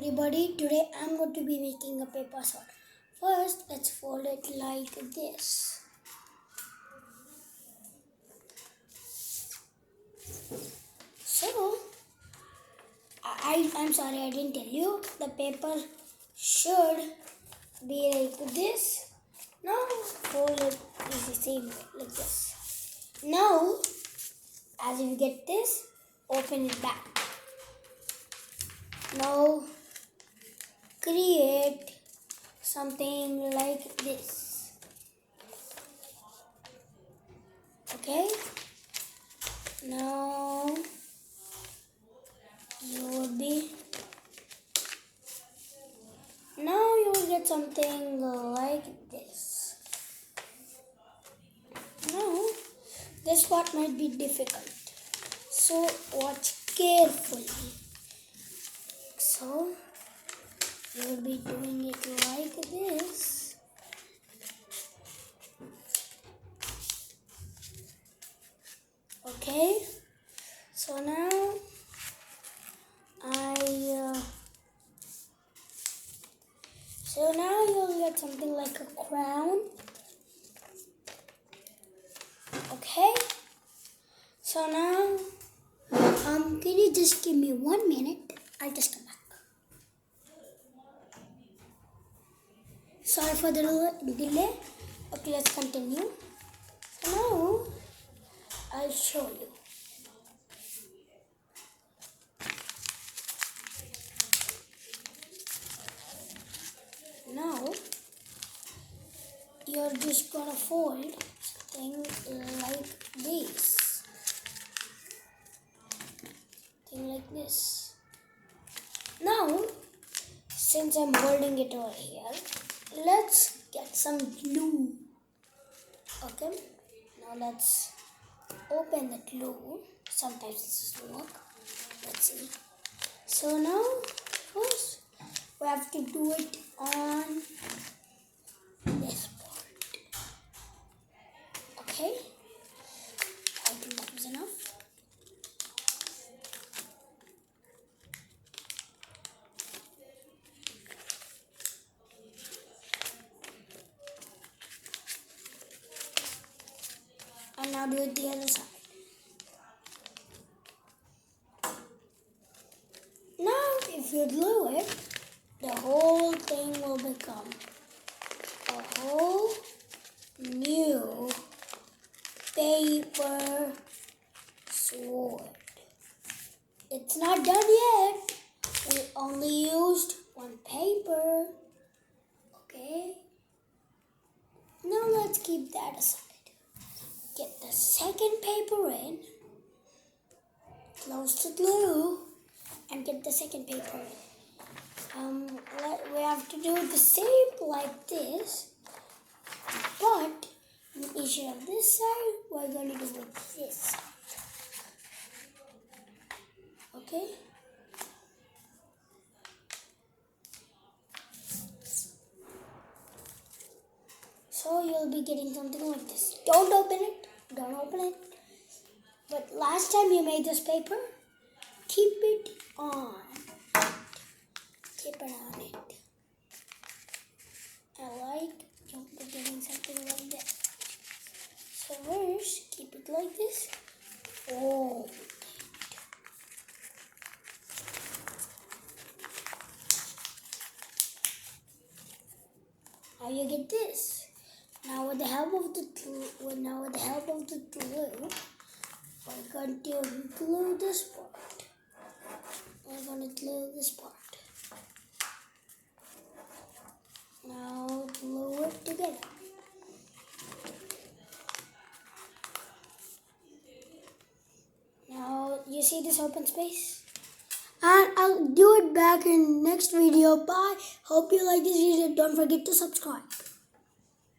everybody, today I'm going to be making a paper sword. First, let's fold it like this. So, I'm sorry I didn't tell you. The paper should be like this. Now, fold it is the same way, like this. Now, as you get this, open it back. Now, create something like this. Okay? Now, you will get something like this. Now, this part might be difficult, so watch carefully. So, you will be doing it like this. Okay, so now you'll get something like a crown. Okay, so now can you just give me 1 minute? I'll just come back. Sorry for the delay. Okay, let's continue. So now I'll show you. Now you're just gonna fold something like this. Thing like this. Now, since I'm holding it over here, let's get some glue. Okay, now let's open the glue. Sometimes this doesn't work. Let's see. So now, first, we have to do it on this part. Okay, I think that was enough. And now do it the other side. Now, if you glue it, the whole thing will become a whole new paper sword. It's not done yet. We only used one paper. Okay. Now let's keep that aside. Get the second paper in. Close the glue and get the second paper in. We have to do the same like this, but instead of this side, we're going to do it this side. Okay? So you'll be getting something like this. Don't open it. Don't open it. But last time you made this paper, keep it on. Keep it on it. You'll be getting something like that. So first, keep it like this. Fold it. Now you get this. Now with the help of the glue, we're going to glue this part. We're going to glue this part. Now glue it together. Now you see this open space? And I'll do it back in next video. Bye. Hope you like this video. Don't forget to subscribe.